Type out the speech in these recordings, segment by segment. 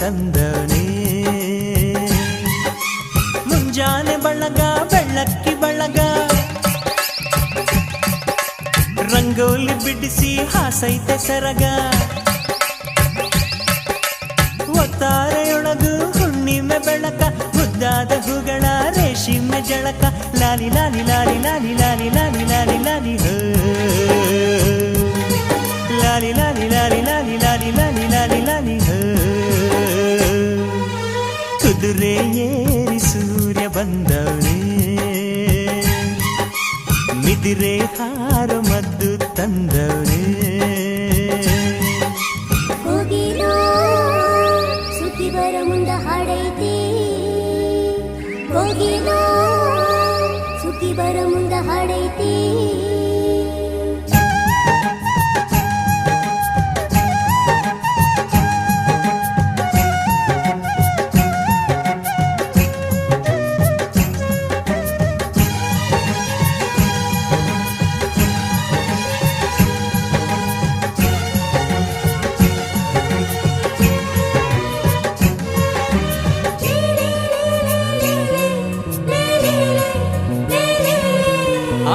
ತಂದವನೇ ಮುಂಜಾನೆ ಬಳಗ ಬೆಳ್ಳಕ್ಕಿ ಬಳಗ ರಂಗೋಲಿ ಬಿಡಿಸಿ ಹಾಸೈತೆ ಸರಗ ಒತ್ತಾರೆಯೊಳಗು ಹುಣ್ಣಿಮೆ ಬೆಳಕ ಮುದ್ದಾದ ಹೂಗಳ ರೇಷ್ಮೆ ಜಳಕ ಲಾಲಿ ಲಾಲಿ ಲಾಲಿ ಲಾಲಿ ಲಾಲಿ ಲಾಲಿ ಲಾಲಿ ಲಾಲಿ ಹೋ ಲಾಲಿ ಲಾಲಿ ಲಾಲಿ ಲಾಲಿ ಲಾಲಿ ಲಾಲಿ ಲಾಲಿ ಲಾಲಿ ಹೋ ಕುದುರೆ ಏರಿ ಸೂರ್ಯ ಬಂದವನೇ ಮಿದಿರೆ ಹಾರ ಮದ್ದು ತಂದವನೇ ಸುಖಿಬರ ಮುಂದ ಹಾಡೈತಿ ಹೋಗಿನೋ ಸುಖಿಬರ ಮುಂದ ಹಾಡೈತಿ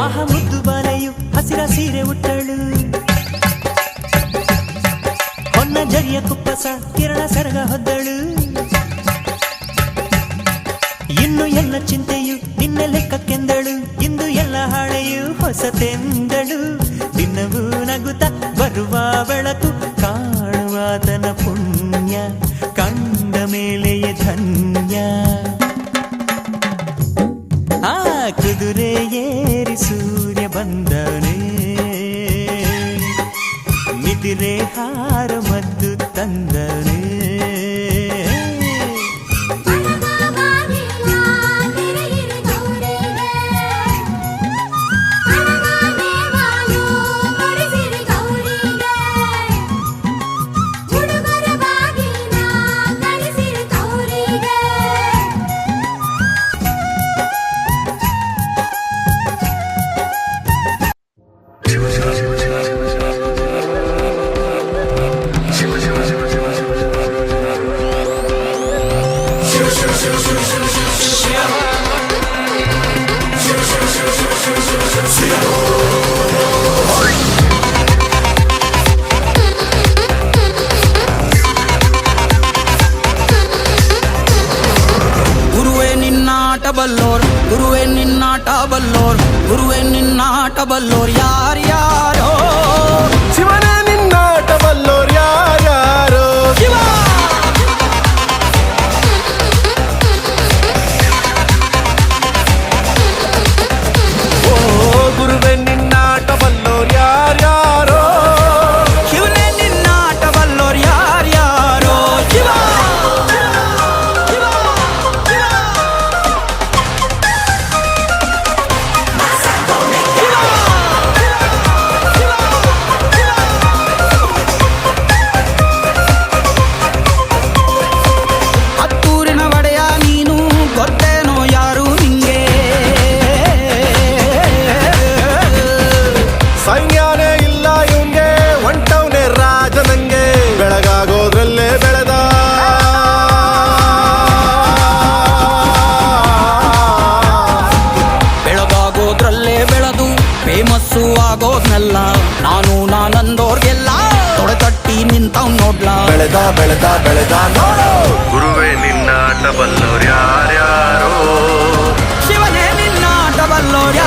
ಆಹ ಮುದ್ದು ಬಾಲೆಯು ಹಸಿರ ಸೀರೆ ಉಟ್ಟಳು ಹೊನ್ನ ಜರಿಯ ಕುಪ್ಪಸ ಕಿರಣ ಸರಗ ಹೊದ್ದಳು ಇನ್ನು ಎಲ್ಲ ಚಿಂತೆಯು ನಿನ್ನೆ ಲೆಕ್ಕಕ್ಕೆಂದಳು ಇಂದು ಎಲ್ಲ ಹಾಳೆಯು ಹೊಸತೆಂದಳು ದಿನವೂ ನಗುತ್ತ ಬರುವ ಬೆಳಕು ಕಾಣುವಾತನ ಪುಣ್ಯ ಕಂಡ ಮೇಲೆಯೇ ಧನ್ಯ ಕುದುರೆ ಏರಿ ಸೂರ್ಯ ಬಂದವನೇ ಮಿದಿರೆ ಹಾರ ಮದ್ದು ತಂದವನೇ ಗುರುವೇ ನಿನ್ನಾಟ ಬಲ್ಲೋರ್ ಗುರುವೇ ನಿನ್ನಾಟ ಬಲ್ಲೋರ್ ಯಾರ್ಯಾರೋ ಶಿವನೇ ನಿನ್ನಾಟ ಬಲ್ಲೋರ್ ಯಾರ್ಯಾರೋ ಶಿವ ಓ ಗುರುವೇ ನಿನ್ನಾಟ ಬಲ್ಲೋರ್ ಯಾರ್ಯಾರೋ ಶಿವನೇ ನಿನ್ನಾಟ ಬಲ್ಲೋರ್ ಯಾರ್ಯಾರೋ ಶಿವ ಸೈನ್ಯಾನೇ ಇಲ್ಲ ಇವಂಗೆ ಒಂಟವನೇ ರಾಜ ನಂಗೆ ಬೆಳಗಾಗೋದ್ರಲ್ಲೇ ಬೆಳೆದ ಬೆಳಗಾಗೋದ್ರಲ್ಲೇ ಬೆಳೆದು ಫೇಮಸ್ಸು ಆಗೋದ್ನೆಲ್ಲ ನಾನಂದೋರ್ಗೆಲ್ಲ ತೊಡೆ ತಟ್ಟಿ ನಿಂತವ್ ನೋಡ್ಲಾ ಬೆಳೆದ ಬೆಳೆದ ಬೆಳೆದ ನೋಡು ಗುರುವೇ ನಿನ್ನಾಟ ಬಲ್ಲೋರ್ ಯಾರ್ಯಾರೋ ಶಿವನೇ ನಿನ್ನಾಟ ಬಲ್ಲೋರ್